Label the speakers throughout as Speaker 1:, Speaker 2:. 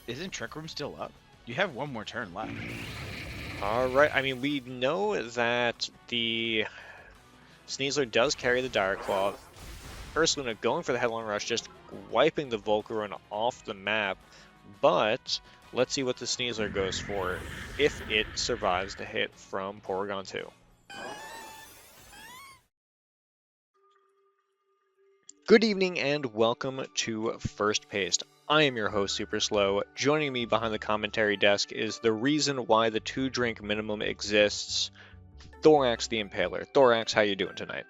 Speaker 1: Isn't Trick Room still up? You have one more turn left.
Speaker 2: All right. I mean, we know that the Sneasler does carry the Dire Claw. Ursaluna going for the Headlong Rush, just wiping the Volcarona off the map. But let's see what the Sneasler goes for if it survives the hit from Porygon2. Good evening and welcome to First Paste. I am your host, Super Slow. Joining me behind the commentary desk is the reason why the 2-drink minimum exists, Thorax the Impaler. Thorax, how you doing tonight?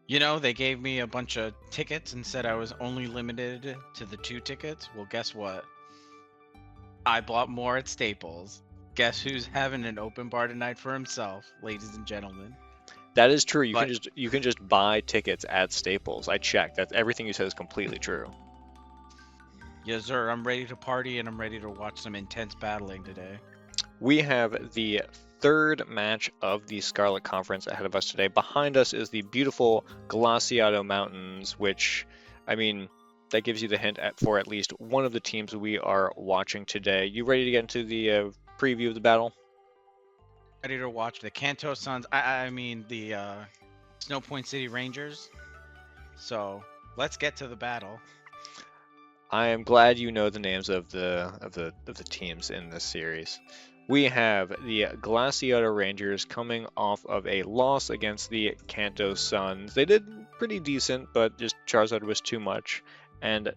Speaker 1: You know, they gave me a bunch of tickets and said I was only limited to the 2 tickets. Well, guess what? I bought more at Staples. Guess who's having an open bar tonight for himself, ladies and gentlemen?
Speaker 2: That is true.
Speaker 1: But
Speaker 2: You can just buy tickets at Staples. I checked. That's everything you said is completely true.
Speaker 1: yes, sir, I'm ready to party and I'm ready to watch some intense battling today.
Speaker 2: We have the third match of the Scarlet Conference ahead of us today. Behind us is the beautiful Glaseado Mountains, which, I mean, that gives you the hint for at least one of the teams we are watching today. You ready to get into the preview of the battle?
Speaker 1: Ready to watch the Kanto Suns. I mean the Snow Point City Rangers. So let's get to the battle.
Speaker 2: I am glad you know the names of the teams in this series. We have the Glaseado Rangers coming off of a loss against the Kanto Suns. They did pretty decent, but just Charizard was too much. And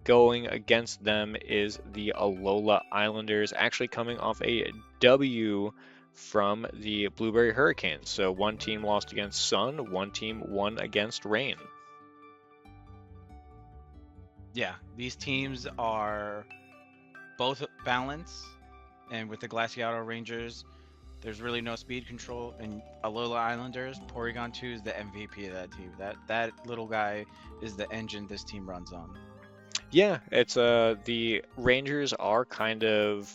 Speaker 2: going against them is the Alola Islanders, actually coming off a W from the Blueberry Hurricanes. So one team lost against Sun, one team won against Rain.
Speaker 1: Yeah, these teams are both balanced, and with the Glaciato Rangers, there's really no speed control. And Alola Islanders, Porygon2 is the MVP of that team. That little guy is the engine this team runs on.
Speaker 2: Yeah, it's the Rangers are kind of,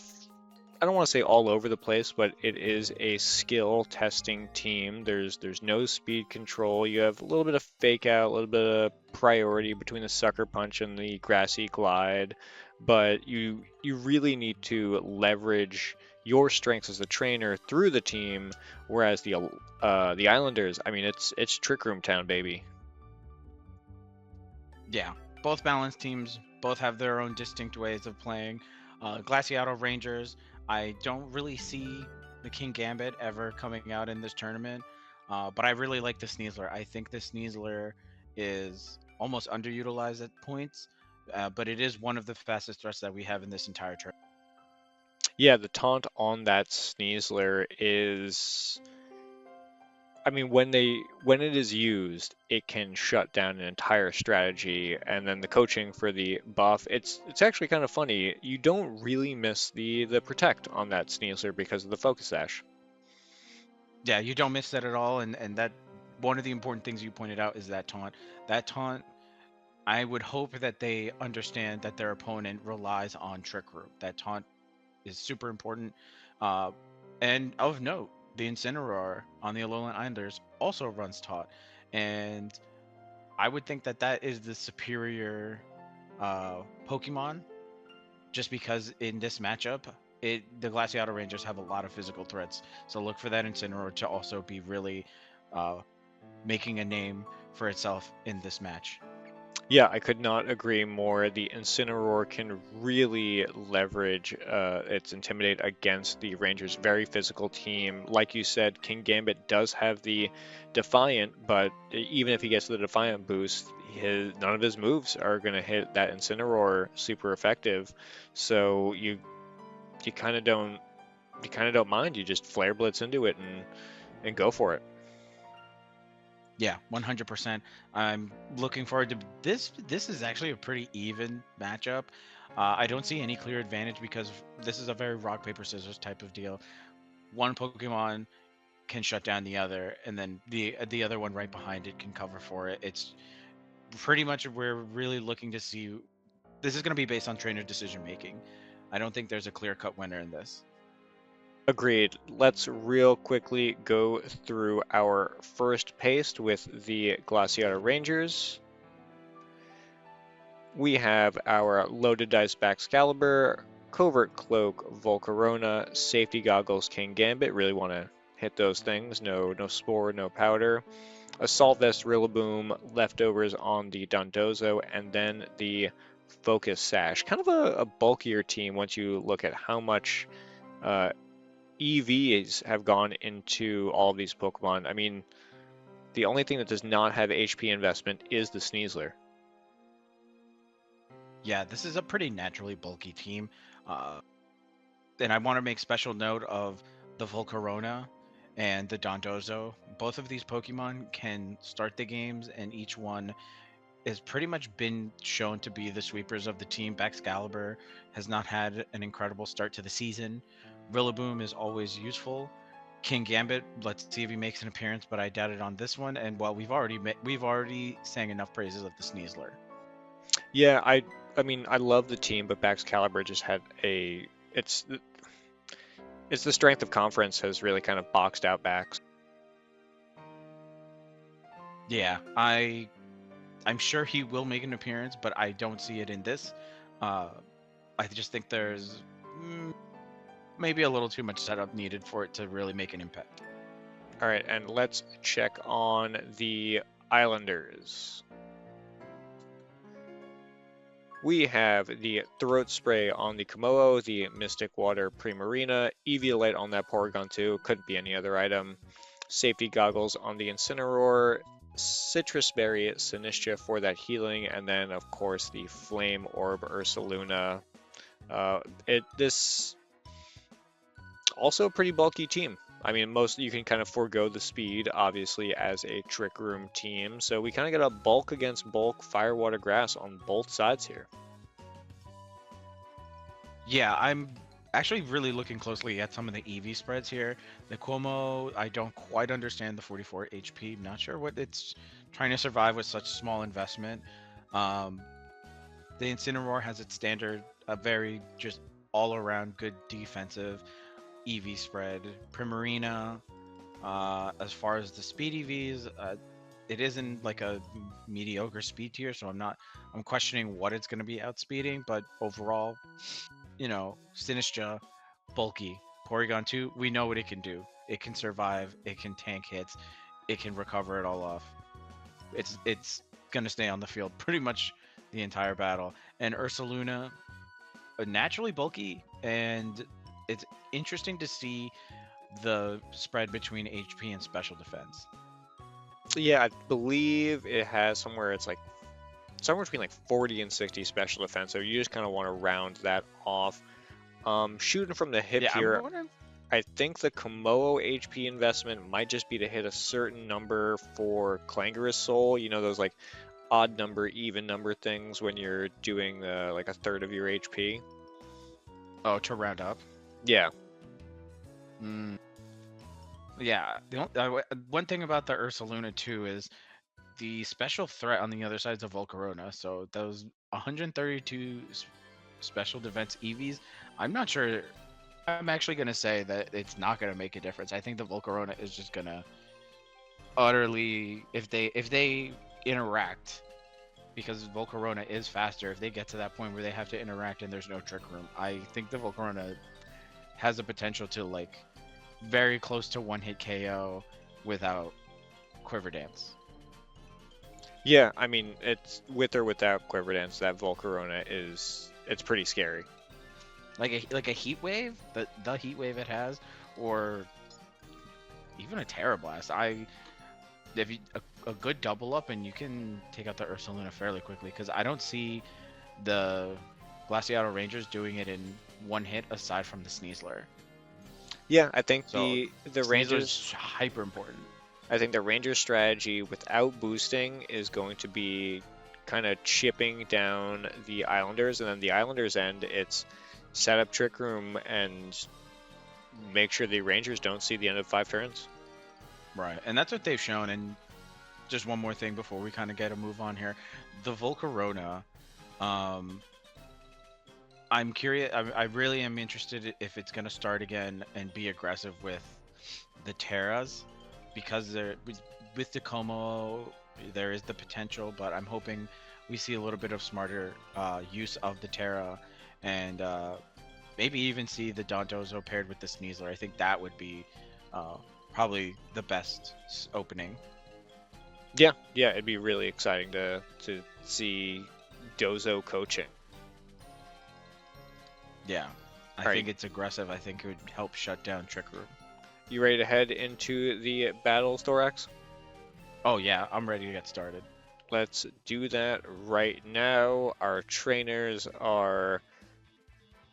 Speaker 2: I don't want to say all over the place, but it is a skill testing team. There's no speed control. You have a little bit of fake out, a little bit of priority between the sucker punch and the grassy glide, but you really need to leverage your strengths as a trainer through the team. Whereas the Islanders, I mean, it's Trick Room Town, baby.
Speaker 1: Yeah, both balanced teams, both have their own distinct ways of playing. Glaciato Rangers, I don't really see the King Gambit ever coming out in this tournament, but I really like the Sneasler. I think the Sneasler is almost underutilized at points, but it is one of the fastest threats that we have in this entire tournament.
Speaker 2: Yeah, the taunt on that Sneasler is, I mean, when it is used, it can shut down an entire strategy, and then the coaching for the buff, it's actually kind of funny. You don't really miss the protect on that Sneasler because of the focus sash.
Speaker 1: Yeah, you don't miss that at all, and that one of the important things you pointed out is that taunt. That taunt, I would hope that they understand that their opponent relies on Trick Room. That taunt is super important. Uh, and of note, the Incineroar on the Alolan Islanders also runs taunt, and I would think that that is the superior Pokemon, just because in this matchup, the Glaciato Rangers have a lot of physical threats. So look for that Incineroar to also be really uh, making a name for itself in this match.
Speaker 2: Yeah, I could not agree more. The Incineroar can really leverage its Intimidate against the Rangers' very physical team. Like you said, King Gambit does have the Defiant, but even if he gets the Defiant boost, none of his moves are going to hit that Incineroar super effective. So you kind of don't mind. You just Flare Blitz into it and go for it.
Speaker 1: Yeah, 100%. I'm looking forward to this. This is actually a pretty even matchup. I don't see any clear advantage because this is a very rock paper scissors type of deal. One Pokemon can shut down the other, and then the other one right behind it can cover for it. It's pretty much we're really looking to see. This is going to be based on trainer decision making. I don't think there's a clear cut winner in this.
Speaker 2: Agreed. Let's real quickly go through our first paste with the Glaciato Rangers. We have our Loaded Dice Baxcalibur, Covert Cloak Volcarona, Safety Goggles King Gambit. Really want to hit those things. No Spore, no Powder. Assault Vest Rillaboom, Leftovers on the Dondozo, and then the Focus Sash. Kind of a bulkier team once you look at how much EVs have gone into all of these Pokemon. I mean, the only thing that does not have HP investment is the Sneasler.
Speaker 1: Yeah, this is a pretty naturally bulky team. And I want to make special note of the Volcarona and the Dondozo. Both of these Pokemon can start the games, and each one has pretty much been shown to be the sweepers of the team. Baxcalibur has not had an incredible start to the season. Rillaboom is always useful. King Gambit, let's see if he makes an appearance, but I doubt it on this one. And well, we've already sang enough praises of the Sneasler.
Speaker 2: Yeah, I mean, I love the team, but Baxcalibur just had it's the strength of conference has really kind of boxed out Bax.
Speaker 1: Yeah, I'm sure he will make an appearance, but I don't see it in this. I just think there's maybe a little too much setup needed for it to really make an impact.
Speaker 2: All right, and let's check on the Islanders. We have the Throat Spray on the Kommo-o, the Mystic Water Primarina, Eviolite on that Porygon2, couldn't be any other item. Safety Goggles on the Incineroar, Citrus Berry Sinistcha for that healing, and then of course the Flame Orb Ursaluna. This also a pretty bulky team. I mean, most you can kind of forego the speed, obviously, as a Trick Room team. So we kind of get a bulk against bulk Fire, Water, Grass on both sides here.
Speaker 1: Yeah, I'm actually really looking closely at some of the EV spreads here. The Kommo-o, I don't quite understand the 44 HP. Not sure what it's trying to survive with such small investment. The Incineroar has its standard, a very just all-around good defensive EV spread. Primarina, as far as the speed EVs, it isn't like a mediocre speed tier, so I'm questioning what it's going to be outspeeding, but overall, Sinistcha, bulky. Porygon2, we know what it can do. It can survive, it can tank hits, it can recover it all off. It's going to stay on the field pretty much the entire battle. And Ursaluna, naturally bulky, and it's interesting to see the spread between HP and special defense.
Speaker 2: Yeah, I believe it has somewhere between like 40 and 60 special defense. So you just kind of want to round that off. Shooting from the hip here, I think the Kommo-o HP investment might just be to hit a certain number for Clangorous Soul. You know, those like odd number, even number things when you're doing like a third of your HP.
Speaker 1: Oh, to round up?
Speaker 2: Yeah.
Speaker 1: Yeah. One thing about the Ursaluna too is the special threat on the other side is a Volcarona. So those 132 special defense EVs, I'm not sure. I'm actually going to say that it's not going to make a difference. I think the Volcarona is just going to utterly, if they interact, because Volcarona is faster, if they get to that point where they have to interact and there's no Trick Room, I think the Volcarona has the potential to like very close to one-hit KO without Quiver Dance.
Speaker 2: Yeah, I mean, it's with or without Quiver Dance, that Volcarona it's pretty scary.
Speaker 1: Like a Heat Wave, the Heat Wave it has, or even a Terra Blast. If you, a good double up and you can take out the Ursaluna fairly quickly, because I don't see the Glaseado Rangers doing it in one hit aside from the Sneasler.
Speaker 2: Yeah, I think
Speaker 1: So
Speaker 2: the Rangers
Speaker 1: Sneasler's hyper important.
Speaker 2: I think the Rangers strategy without boosting is going to be kind of chipping down the Islanders, and then the Islanders end, it's set up Trick Room and make sure the Rangers don't see the end of 5 turns.
Speaker 1: Right, and that's what they've shown. And just one more thing before we kind of get a move on here, the Volcarona. I'm curious. I really am interested if it's going to start again and be aggressive with the Terras, because with the Kommo-o, there is the potential, but I'm hoping we see a little bit of smarter use of the Terra, and maybe even see the Dondozo paired with the Sneasler. I think that would be uh, probably the best opening.
Speaker 2: Yeah, yeah, it'd be really exciting to see Dozo coaching.
Speaker 1: Yeah, I
Speaker 2: All right,
Speaker 1: think it's aggressive. I think it would help shut down Trick Room.
Speaker 2: you ready to head into the battles, Thorax?
Speaker 1: Oh yeah, I'm ready to get started.
Speaker 2: Let's do that right now. Our trainers are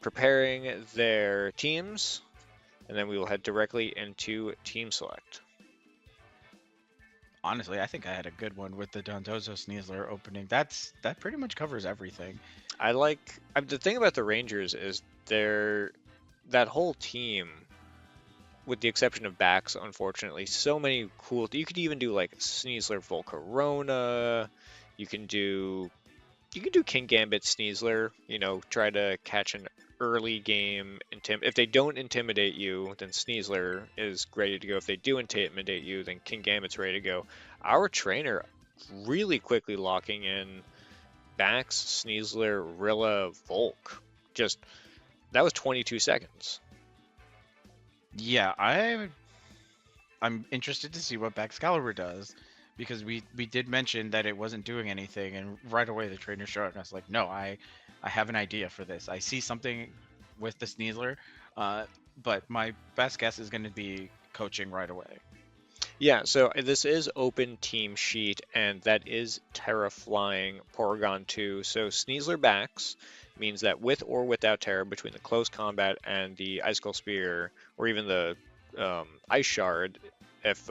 Speaker 2: preparing their teams, and then we will head directly into team select.
Speaker 1: Honestly, I think I had a good one with the Dondozo Sneasler opening. That pretty much covers everything.
Speaker 2: The thing about the Rangers is that whole team, with the exception of Bax, unfortunately, so many cool. You could even do like Sneasler Volcarona. You can do King Gambit Sneasler. You know, try to catch an early game. If they don't intimidate you, then Sneasler is ready to go. If they do intimidate you, then King Gambit's ready to go. Our trainer really quickly locking in Bax, Sneasler, Rilla, Volk. Just that was 22 seconds.
Speaker 1: Yeah, I'm interested to see what Baxcalibur does, because we did mention that it wasn't doing anything, and right away the trainer showed up, and I was like, no, I have an idea for this. I see something with the Sneasler, uh, but my best guess is going to be coaching right away.
Speaker 2: Yeah, so this is open team sheet, and that is Terra flying Porygon2. So Sneasler Bax means that with or without Terra between the close combat and the Icicle Spear, or even the Ice Shard, if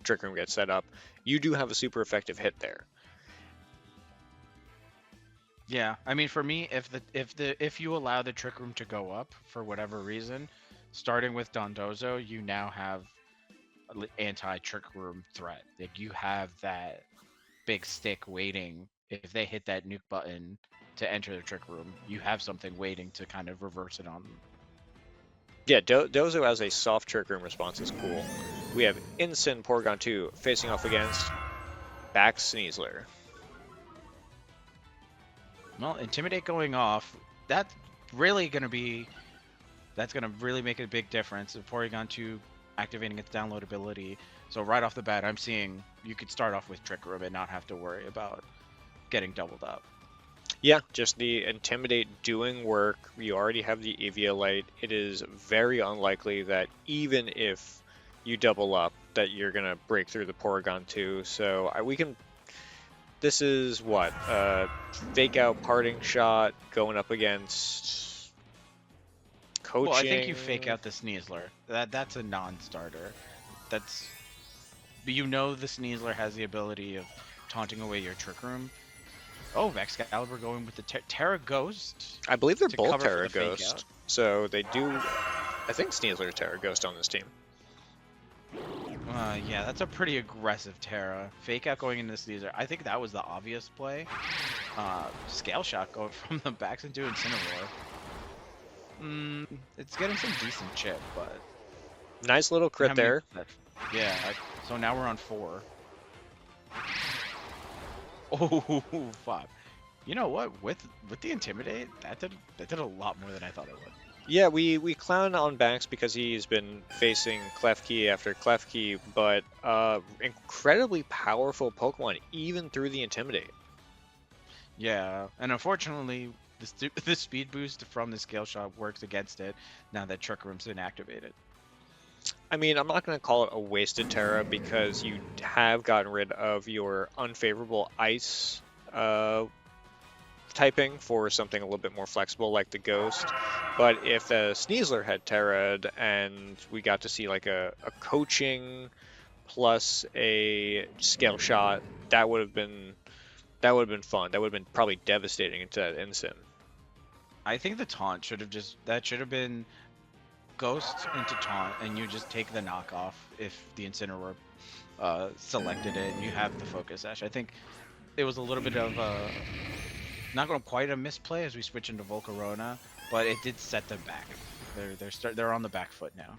Speaker 2: Trick Room gets set up, you do have a super effective hit there.
Speaker 1: Yeah, I mean, for me, if you allow the Trick Room to go up for whatever reason, starting with Dondozo, you now have anti-Trick Room threat. Like, you have that big stick waiting. If they hit that nuke button to enter the Trick Room, you have something waiting to kind of reverse it on them.
Speaker 2: Yeah, Dozo as a soft Trick Room response is cool. We have Incin Porygon2 facing off against Bax Sneasler.
Speaker 1: Well, Intimidate going off, that's really going to be that's going to really make a big difference. If Porygon2 activating its download ability. So right off the bat, I'm seeing you could start off with Trick Room and not have to worry about getting doubled up.
Speaker 2: Yeah, just the Intimidate doing work. You already have the Eviolite. It is very unlikely that even if you double up, that you're going to break through the Porygon2. So we can... This is what? Fake out Parting Shot going up against coaching.
Speaker 1: Well, I think you fake out the Sneasler. That's a non-starter. That's... You know the Sneasler has the ability of taunting away your Trick Room. Oh, Baxcalibur going with the Terra Ghost.
Speaker 2: I believe they're both
Speaker 1: cover for
Speaker 2: Terra
Speaker 1: the fake
Speaker 2: Ghost.
Speaker 1: out.
Speaker 2: So they do... I think Sneasler is Terra Ghost on this team.
Speaker 1: Yeah, that's a pretty aggressive Terra. Fake out going into Sneasler. I think that was the obvious play. Scale Shot going from the backs into Incineroar. It's getting some decent chip, but...
Speaker 2: Nice little crit there.
Speaker 1: Yeah, so now we're on 4. Oh, 5. You know what? With the Intimidate, that did a lot more than I thought it would.
Speaker 2: Yeah, we clown on Bax because he's been facing Klefki after Klefki, but incredibly powerful Pokemon, even through the Intimidate.
Speaker 1: Yeah, and unfortunately, the speed boost from the Scale Shot works against it now that Trick Room's been activated.
Speaker 2: I mean, I'm not going to call it a wasted Terra because you have gotten rid of your unfavorable Ice typing for something a little bit more flexible like the Ghost. But if the Sneasler had Terra'd and we got to see like a coaching plus a Scale Shot, that would have been fun. That would have been probably devastating into that Incin.
Speaker 1: I think the taunt should have been Ghost into taunt, and you just take the knockoff if the Incineroar selected it, and you have the Focus Sash. I think it was a little bit of not going quite a misplay as we switch into Volcarona, but it did set them back. They're on the back foot now.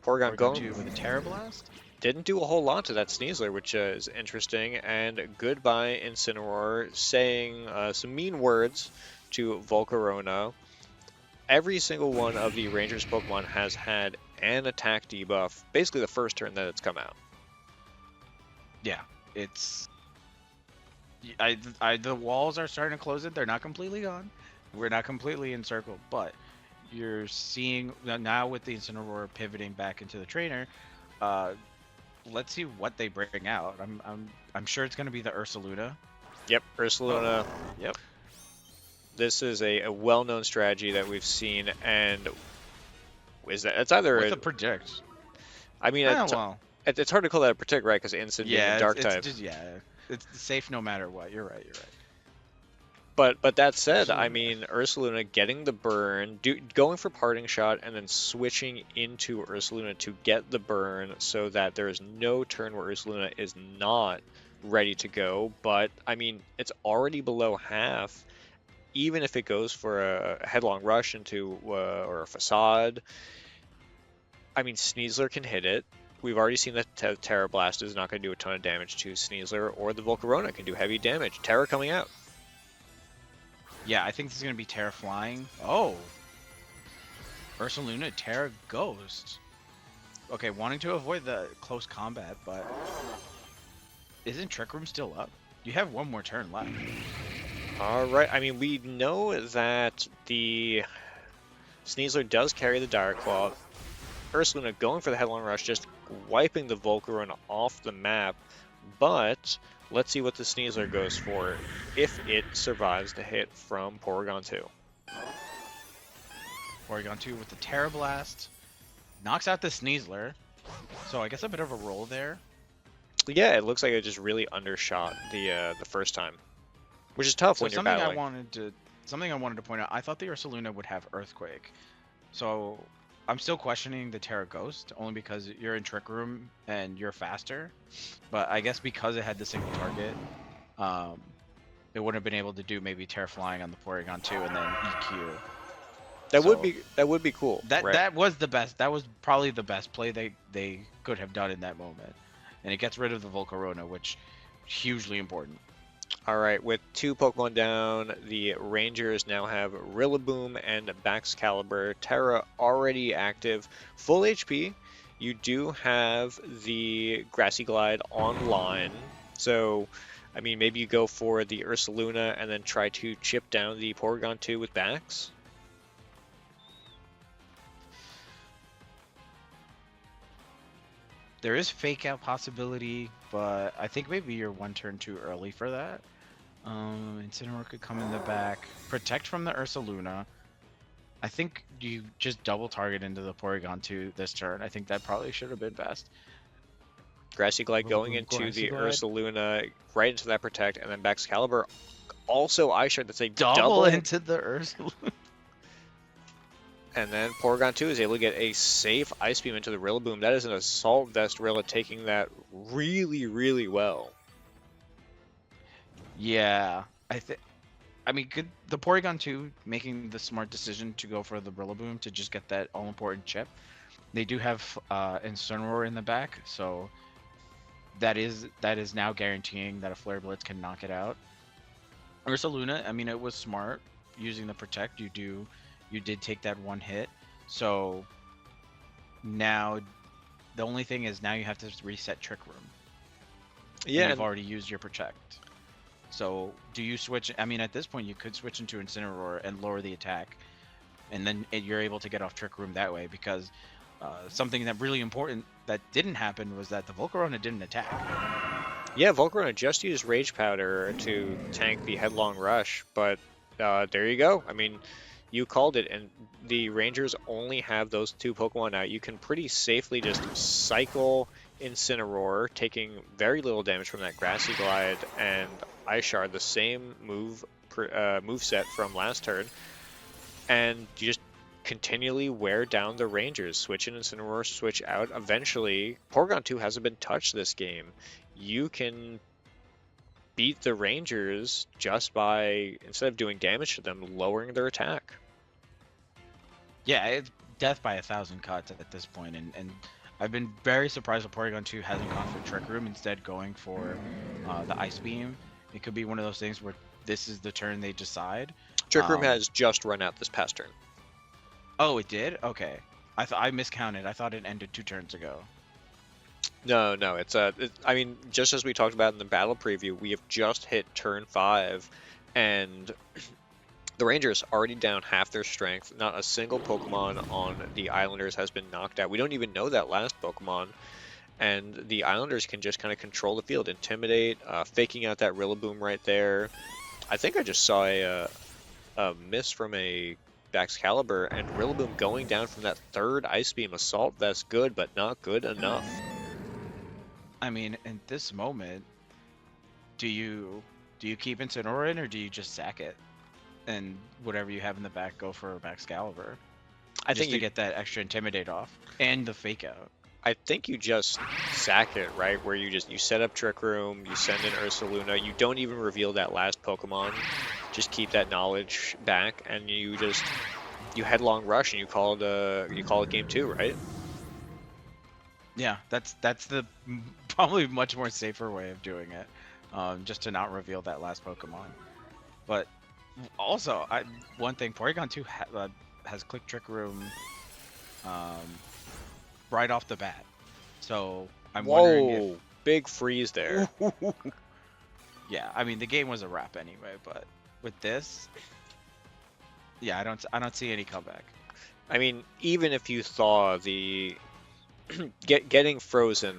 Speaker 2: Porygon
Speaker 1: Porygon
Speaker 2: going
Speaker 1: 2 with a Terra Blast.
Speaker 2: didn't do a whole lot to that Sneasler, which is interesting. And goodbye Incineroar, saying some mean words to Volcarona. Every single one of the Rangers Pokemon has had an attack debuff, basically the first turn that it's come out.
Speaker 1: Yeah, it's the walls are starting to close in. They're not completely gone. We're not completely encircled, but you're seeing now with the Incineroar pivoting back into the trainer. Let's see what they bring out. I'm sure it's going to be the Ursaluna.
Speaker 2: Yep, Ursaluna.
Speaker 1: Yep.
Speaker 2: This is a well-known strategy that we've seen, and it's either
Speaker 1: What's a predict?
Speaker 2: I mean,
Speaker 1: well,
Speaker 2: it's hard to call that a protect, right? Because Incin being a dark type.
Speaker 1: It's safe no matter what. You're right.
Speaker 2: But that said, I mean, Ursaluna getting the burn, going for Parting Shot, and then switching into Ursaluna to get the burn so that there is no turn where Ursaluna is not ready to go. But, I mean, it's already below half. Even if it goes for a Headlong Rush into or a Facade, I mean, Sneasler can hit it. We've already seen that Terra Blast is not going to do a ton of damage to Sneasler, or the Volcarona can do heavy damage. Terra coming out.
Speaker 1: Yeah, I think this is going to be Terra Flying. Oh! Ursaluna, Terra Ghost. Okay, wanting to avoid the close combat, but isn't Trick Room still up? You have one more turn left.
Speaker 2: Alright, I mean, we know that the Sneasler does carry the Dire Claw. Ursaluna going for the Headlong Rush, just wiping the Volcarona off the map, but let's see what the Sneasler goes for if it survives the hit from Porygon2.
Speaker 1: Porygon2 with the Terra Blast. Knocks out the Sneasler. So I guess a bit of a roll there.
Speaker 2: Yeah, it looks like it just really undershot the first time. Which is tough when you're battling.
Speaker 1: Something I wanted to point out, I thought the Ursaluna would have Earthquake. So I'm still questioning the Terra Ghost, only because you're in Trick Room and you're faster. But I guess because it had the single target, it wouldn't have been able to do maybe Terra Flying on the Porygon2 and then EQ.
Speaker 2: That would be cool.
Speaker 1: That was the best. That was probably the best play they could have done in that moment. And it gets rid of the Volcarona, which is hugely important.
Speaker 2: Alright, with 2 Pokemon down, the Rangers now have Rillaboom and Baxcalibur. Terra already active. Full HP. You do have the Grassy Glide online. So, I mean, maybe you go for the Ursaluna and then try to chip down the Porygon2 with Bax.
Speaker 1: There is fake out possibility, but I think maybe you're one turn too early for that. Incineroar could come in the back. Protect from the Ursaluna. I think you just double target into the Porygon2 this turn. I think that probably should have been best.
Speaker 2: Grassy Glide going into the Ursaluna, right into that Protect, and then Baxcalibur also Eye-Shard. That's a double
Speaker 1: into the Ursaluna.
Speaker 2: And then Porygon2 is able to get a safe Ice Beam into the Rillaboom. That is an Assault Vest Rilla taking that really, really well.
Speaker 1: Yeah, I mean, the Porygon2 making the smart decision to go for the Rillaboom to just get that all-important chip. They do have Incineroar in the back, so that is now guaranteeing that a Flare Blitz can knock it out. Ursaluna, I mean, it was smart using the Protect. You did take that one hit, so now the only thing is now you have to reset Trick Room. Yeah, and you've already used your Protect. So do you switch? I mean, at this point, you could switch into Incineroar and lower the attack, and then you're able to get off Trick Room that way. Because something that really important that didn't happen was that the Volcarona didn't attack.
Speaker 2: Yeah, Volcarona just used Rage Powder to tank the Headlong Rush, but there you go. I mean, you called it, and the Rangers only have those 2 Pokemon out. You can pretty safely just cycle Incineroar, taking very little damage from that Grassy Glide and Eye-Shard, the same moveset from last turn, and you just continually wear down the Rangers. Switch in Incineroar, switch out. Eventually, Porygon2 hasn't been touched this game. You can beat the Rangers just by, instead of doing damage to them, lowering their attack.
Speaker 1: Yeah, death by 1,000 cuts at this point, and I've been very surprised that Porygon 2 hasn't gone for Trick Room, instead going for the Ice Beam. It could be one of those things where this is the turn they decide.
Speaker 2: Trick Room has just run out this past turn.
Speaker 1: Oh, it did? Okay. I miscounted. I thought it ended 2 turns ago.
Speaker 2: No, it's I mean, just as we talked about in the battle preview, we have just hit turn 5, and the Rangers already down half their strength. Not a single Pokemon on the Islanders has been knocked out. We don't even know that last Pokemon, and the Islanders can just kind of control the field, intimidate, faking out that Rillaboom right there. I think I just saw a miss from a Baxcalibur, and Rillaboom going down from that third Ice Beam Assault. That's good, but not good enough.
Speaker 1: I mean, in this moment, do you keep Incineroar in, or do you just sack it and whatever you have in the back go for Baxcalibur?
Speaker 2: I
Speaker 1: Just
Speaker 2: think
Speaker 1: to
Speaker 2: you
Speaker 1: get that extra Intimidate off and the fake out.
Speaker 2: I think you just sack it, right? Where you set up Trick Room, you send in Ursaluna, you don't even reveal that last Pokemon, just keep that knowledge back, and you headlong rush and you call it game 2, right?
Speaker 1: Yeah, that's the probably much more safer way of doing it, just to not reveal that last Pokemon. But also, one thing, Porygon 2 has Click Trick Room right off the bat, so I'm wondering if
Speaker 2: big freeze there.
Speaker 1: Yeah, I mean the game was a wrap anyway, but with this, yeah, I don't see any comeback.
Speaker 2: I mean, even if you thaw the getting frozen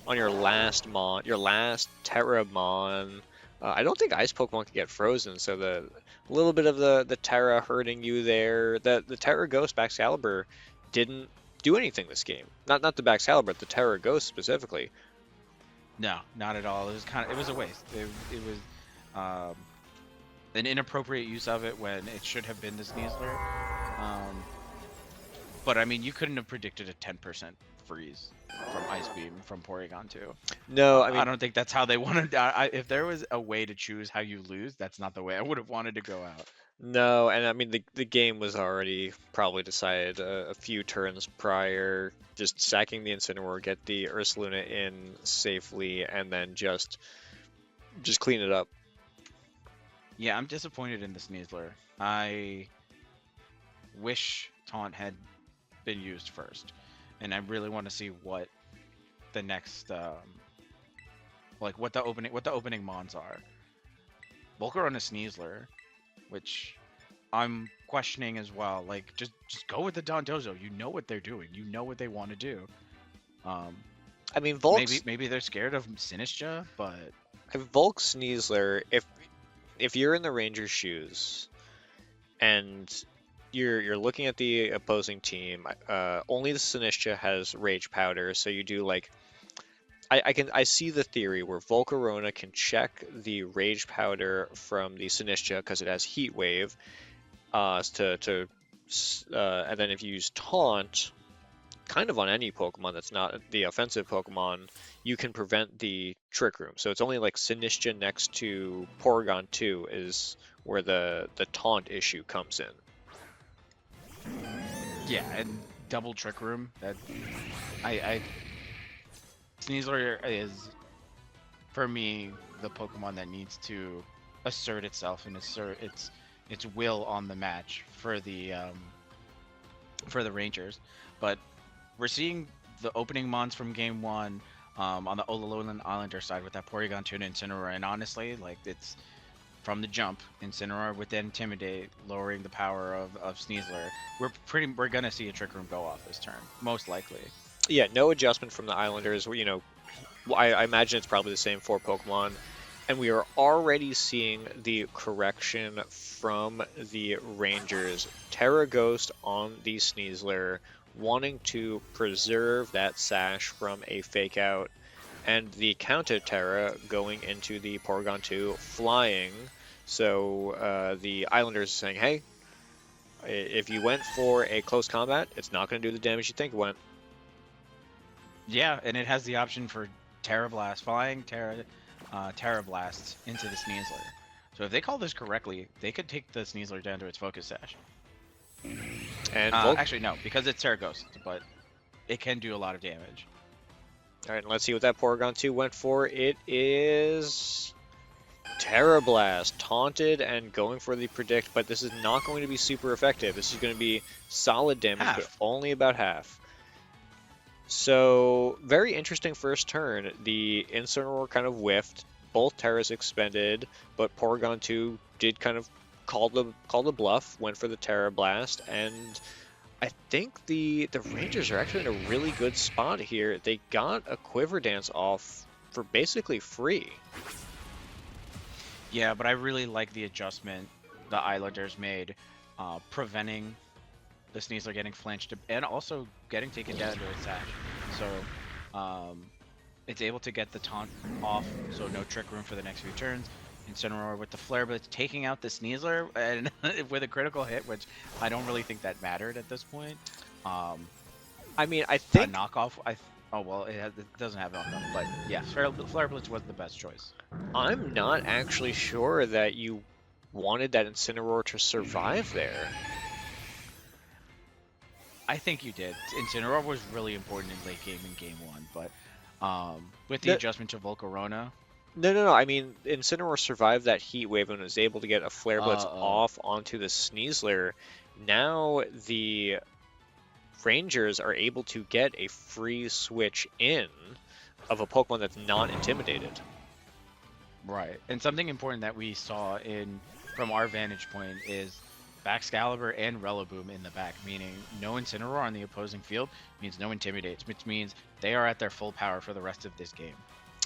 Speaker 2: on your last Terra Mon, I don't think Ice Pokemon can get frozen, so the little bit of the Terra hurting you there. The Terra Ghost Baxcalibur didn't do anything this game. Not the Baxcalibur, but the Terra Ghost specifically.
Speaker 1: No, not at all. It was a waste. It was an inappropriate use of it when it should have been the Sneasler. But I mean, you couldn't have predicted a 10% freeze from Ice Beam from Porygon 2.
Speaker 2: No, I mean,
Speaker 1: I don't think that's how they wanted. If there was a way to choose how you lose, that's not the way I would have wanted to go out.
Speaker 2: No, and I mean the game was already probably decided a few turns prior. Just sacking the Incineroar, get the Ursaluna in safely, and then just clean it up.
Speaker 1: Yeah, I'm disappointed in the Sneasler. I wish Taunt had been used first, and I really want to see what the next like what the opening mons are. Volcar on a Sneasler, which I'm questioning as well. Like, just go with the Dondozo. You know what they're doing. You know what they want to do.
Speaker 2: I mean, Volk's,
Speaker 1: maybe they're scared of Sinistcha, but
Speaker 2: Volk Sneasler, if you're in the Rangers' shoes and you're looking at the opposing team, only the Sinistcha has Rage Powder, so you do like I see the theory where Volcarona can check the Rage Powder from the Sinistcha because it has Heat Wave, and then if you use Taunt, kind of on any Pokemon that's not the offensive Pokemon, you can prevent the Trick Room. So it's only like Sinistcha next to Porygon 2 is where the Taunt issue comes in.
Speaker 1: yeah, and double Trick Room. That I Sneasler is, for me, the Pokemon that needs to assert itself and assert its will on the match for the Rangers. But we're seeing the opening mons from Game 1 on the Alola Islanders side with that Porygon 2 and Incineroar, and honestly, like, it's from the jump, Incineroar with Intimidate, lowering the power of Sneasler. We're gonna see a Trick Room go off this turn, most likely.
Speaker 2: Yeah, no adjustment from the Islanders. You know, I imagine it's probably the same 4 Pokemon. And we are already seeing the correction from the Rangers. Terra Ghost on the Sneasler, wanting to preserve that sash from a fake out. And the Counter Terra going into the Porygon 2 flying. So the Islanders are saying, hey, if you went for a close combat, it's not going to do the damage you think it went.
Speaker 1: Yeah, and it has the option for Terra Blast, flying Terra Blast into the Sneasler. So if they call this correctly, they could take the Sneasler down to its Focus Sash.
Speaker 2: And
Speaker 1: Actually, no, because it's Terra Ghost, but it can do a lot of damage.
Speaker 2: All right, and let's see what that Porygon2 went for. It is Terra Blast, taunted and going for the predict, but this is not going to be super effective. This is going to be solid damage, but
Speaker 1: Half.
Speaker 2: only about half. So, very interesting first turn. The Incineroar kind of whiffed, both Terras expended, but Porygon2 did kind of call the bluff, went for the Terra Blast, and I think the Rangers are actually in a really good spot here. They got a Quiver Dance off for basically free.
Speaker 1: Yeah, but I really like the adjustment the Islanders made, preventing the Sneasler getting flinched and also getting taken down to its sash. So it's able to get the taunt off, so no trick room for the next few turns. Incineroar with the Flare Blitz taking out the Sneasler and with a critical hit, which I don't really think that mattered at this point.
Speaker 2: I mean, I
Speaker 1: A
Speaker 2: think
Speaker 1: knockoff, oh well, it doesn't have knockoff, but yeah, Flare Blitz was the best choice.
Speaker 2: I'm not actually sure that you wanted that Incineroar to survive there.
Speaker 1: I think you did. Incineroar was really important in late game in game one, but with the
Speaker 2: No,
Speaker 1: adjustment to Volcarona,
Speaker 2: no. I mean, Incineroar survived that heat wave and was able to get a Flare Blitz
Speaker 1: uh,
Speaker 2: off onto the Sneasler. Now the Rangers are able to get a free switch in of a Pokemon that's not intimidated.
Speaker 1: right. And something important that we saw in from our vantage point is Baxcalibur and Rillaboom in the back, meaning no Incineroar on the opposing field means no Intimidates, which means they are at their full power for the rest of this game.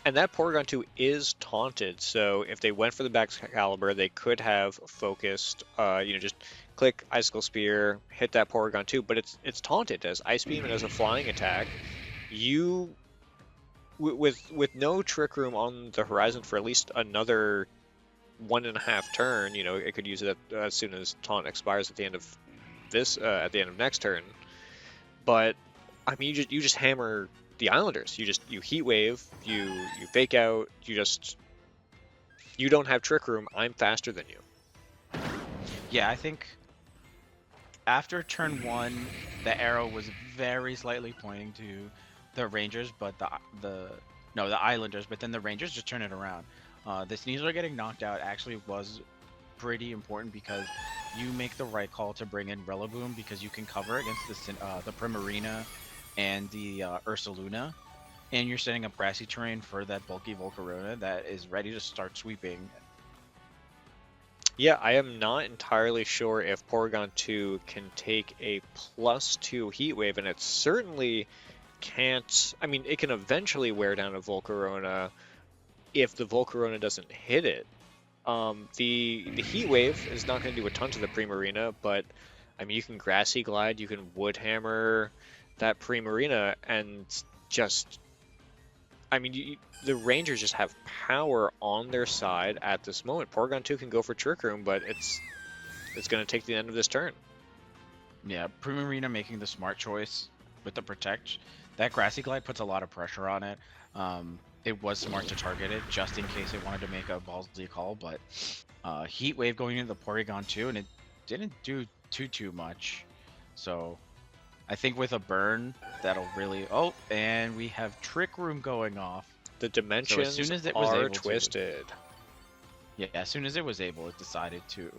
Speaker 2: And that Porygon2 is taunted, so if they went for the Baxcalibur, they could have focused, just click Icicle Spear, hit that Porygon2, but it's taunted as Ice Beam and as a flying attack. You, with no Trick Room on the horizon for at least another 1.5 turn, it could use it as soon as taunt expires at the end of next turn. But I mean, you just hammer the Islanders. You heat wave, you fake out, you don't have Trick Room. I'm faster than you.
Speaker 1: Yeah, I think after turn one, the arrow was very slightly pointing to the Rangers, but the Islanders, but then the Rangers just turn it around. The Sneasler getting knocked out actually was pretty important because you make the right call to bring in Rillaboom because you can cover against the Primarina and the Ursaluna, and you're setting up grassy terrain for that bulky Volcarona that is ready to start sweeping.
Speaker 2: Yeah, I am not entirely sure if Porygon2 can take a +2 Heat Wave, and it certainly can't. I mean, it can eventually wear down a Volcarona if the Volcarona doesn't hit it. The Heat Wave is not going to do a ton to the Primarina, but I mean, you can Grassy Glide, you can Wood Hammer that Primarina, and just, I mean, the Rangers just have power on their side at this moment. Porygon2 can go for Trick Room, but it's going to take the end of this turn.
Speaker 1: Yeah, Primarina making the smart choice with the Protect. That Grassy Glide puts a lot of pressure on it. It was smart to target it just in case it wanted to make a ballsy call, but Heat Wave going into the Porygon2, and it didn't do too much. So I think with a burn, that'll really... Oh, and we have Trick Room going off.
Speaker 2: The
Speaker 1: So as
Speaker 2: dimensions
Speaker 1: soon as it was
Speaker 2: are
Speaker 1: able
Speaker 2: twisted.
Speaker 1: yeah, as soon as it was able, it decided to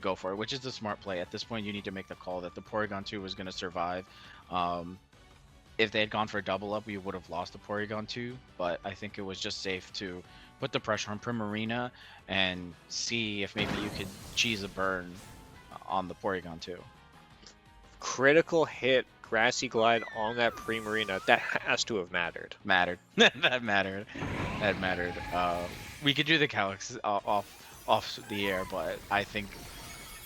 Speaker 1: go for it, which is the smart play. At this point, you need to make the call that the Porygon2 was going to survive. If they had gone for a double up, we would have lost the Porygon2, but I think it was just safe to put the pressure on Primarina and see if maybe you could cheese a burn on the Porygon2.
Speaker 2: Critical hit, Grassy Glide on that Primarina. That has to have mattered.
Speaker 1: Mattered. That mattered. That mattered. We could do the calcs off the air, but I think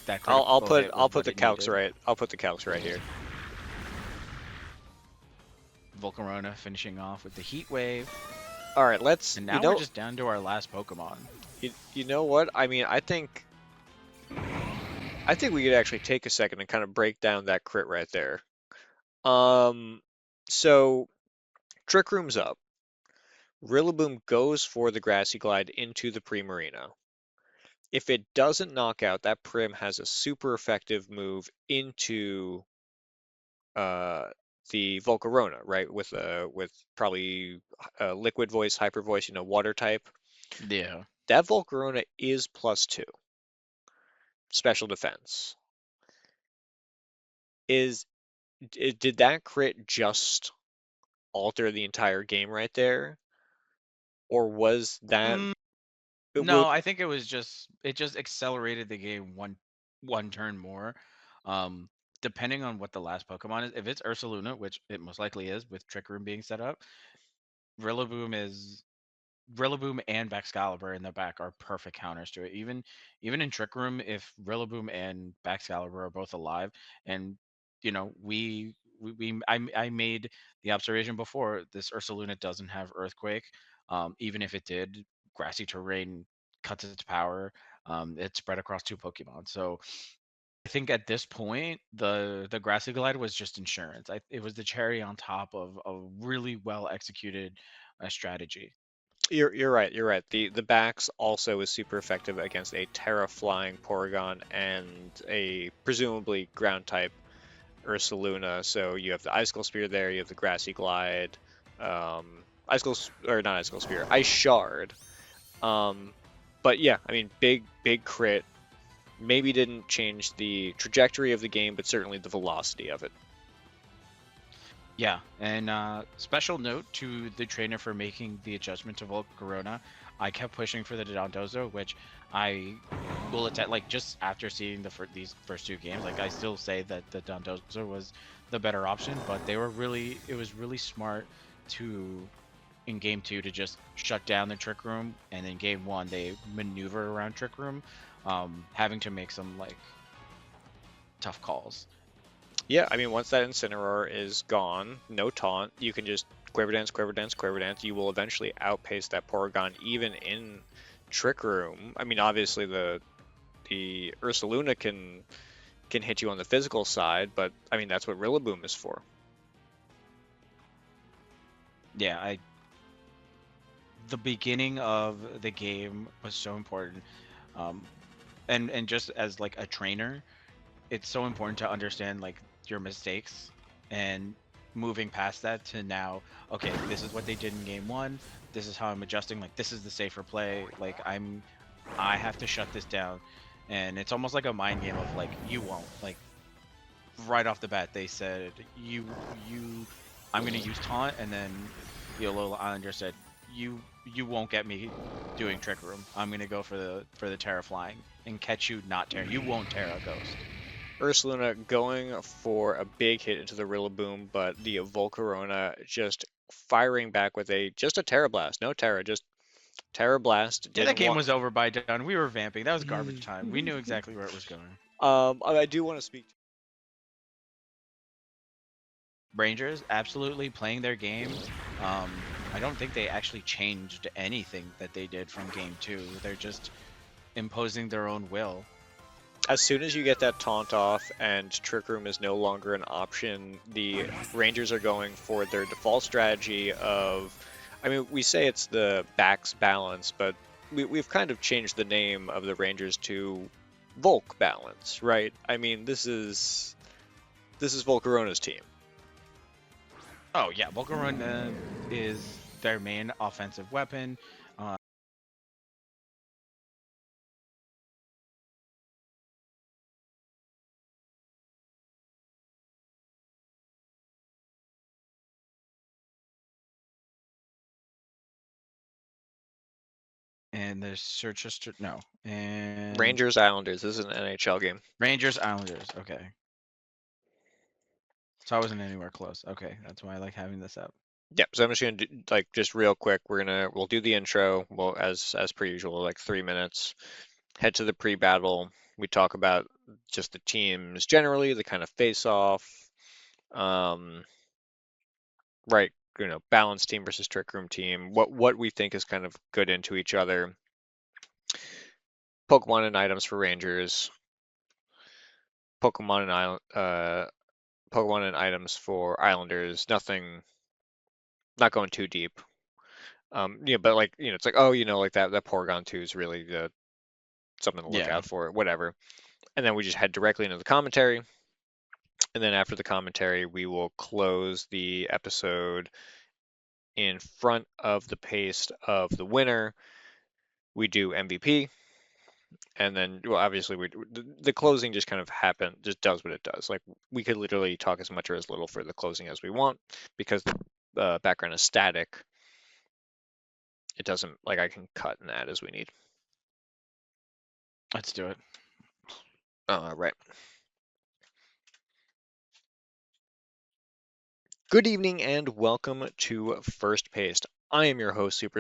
Speaker 1: that
Speaker 2: I'll
Speaker 1: critical hit was
Speaker 2: put
Speaker 1: what
Speaker 2: the
Speaker 1: it
Speaker 2: calcs
Speaker 1: needed.
Speaker 2: right. I'll put the calcs right here.
Speaker 1: Volcarona finishing off with the Heat Wave.
Speaker 2: All right, let's.
Speaker 1: And now we're just down to our last Pokemon.
Speaker 2: You know what? I mean, I think we could actually take a second and kind of break down that crit right there. So Trick Room's up. Rillaboom goes for the Grassy Glide into the Primarina. If it doesn't knock out, that Prim has a super effective move into uh, the Volcarona, right? With probably Liquid Voice, Hyper Voice, water type.
Speaker 1: Yeah.
Speaker 2: That Volcarona is +2 special defense. Is did that crit just alter the entire game right there, or was that
Speaker 1: Mm,
Speaker 2: it will
Speaker 1: no, I think it just accelerated the game one turn more. Um, Depending on what the last Pokemon is, if it's Ursaluna, which it most likely is, with Trick Room being set up, Rillaboom is Rillaboom and Baxcalibur in the back are perfect counters to it. Even in Trick Room, if Rillaboom and Baxcalibur are both alive, and I made the observation before, this Ursaluna doesn't have Earthquake. Even if it did, grassy terrain cuts its power. It's spread across two Pokemon. So I think at this point, the Grassy Glide was just insurance. It was the cherry on top of a really well executed strategy.
Speaker 2: You're right. You're right. The backs also is super effective against a Terra Flying Porygon and a presumably ground type Ursaluna. So you have the Icicle Spear there. You have the Grassy Glide, or not Icicle Spear, Ice Shard. Um, but yeah, I mean, big crit. Maybe didn't change the trajectory of the game, but certainly the velocity of it.
Speaker 1: Yeah, and special note to the trainer for making the adjustment to Volcarona. I kept pushing for the Dondozo, which I will attack. Like just after seeing these first two games, like I still say that the Dondozo was the better option, but it was really smart to in game two to just shut down the Trick Room, and in game one they maneuver around Trick Room, having to make some like tough calls.
Speaker 2: Yeah, I mean, once that Incineroar is gone, no taunt, you can just Quiver Dance, Quiver Dance, Quiver Dance. You will eventually outpace that Porygon even in Trick Room. I mean, obviously the Ursaluna can hit you on the physical side, but I mean that's what Rillaboom is for.
Speaker 1: Yeah, I the beginning of the game was so important. Um, and just as like a trainer, it's so important to understand like your mistakes and moving past that to now, okay, this is what they did in game one. This is how I'm adjusting. Like this is the safer play. I have to shut this down. And it's almost like a mind game of like you won't like right off the bat they said you I'm gonna use taunt, and then the Alola Islander said you won't get me doing Trick Room. I'm gonna go for the Terra Flying and catch you not Terra. You won't Terra Ghost.
Speaker 2: Ursaluna going for a big hit into the Rillaboom, but the Volcarona just firing back with just a Terra Blast. No Terra, just Terra Blast.
Speaker 1: Yeah, that
Speaker 2: Didn't
Speaker 1: game
Speaker 2: want.
Speaker 1: was over by done. We were vamping. That was garbage time. We knew exactly where it was going.
Speaker 2: I do want to speak.
Speaker 1: Rangers absolutely playing their game. I don't think they actually changed anything that they did from game two. They're just imposing their own will.
Speaker 2: As soon as you get that taunt off and Trick Room is no longer an option, the Rangers are going for their default strategy of, I mean, we say it's the backs balance, but we've kind of changed the name of the Rangers to Volk balance, right? I mean, this is Volcarona's team.
Speaker 1: Oh yeah, Volcarona is their main offensive weapon. Uh, and the Searchester, no, and
Speaker 2: Rangers Islanders. This is an NHL game.
Speaker 1: Rangers Islanders. Okay, so I wasn't anywhere close. Okay, that's why I like having this up.
Speaker 2: Yep. So I'm just gonna do, like, just real quick. We'll do the intro. Well, as per usual, like 3 minutes. Head to the pre-battle. We talk about just the teams generally, the kind of face-off, um, right? Balanced team versus trick room team. What we think is kind of good into each other. Pokemon and items for Rangers. Pokemon and Pokemon and items for Islanders. Nothing. Not going too deep. Yeah, but like it's like, oh, like that Porygon 2 is really something to look
Speaker 1: Yeah,
Speaker 2: out for, whatever. And then we just head directly into the commentary. And then after the commentary, we will close the episode in front of the paste of the winner. We do MVP, and then, well, obviously, the closing just kind of just does what it does. Like, we could literally talk as much or as little for the closing as we want because the background is static. It doesn't, like, I can cut and add as we need.
Speaker 1: let's do it.
Speaker 2: Right. Good evening and welcome to First Paste. I am your host, Super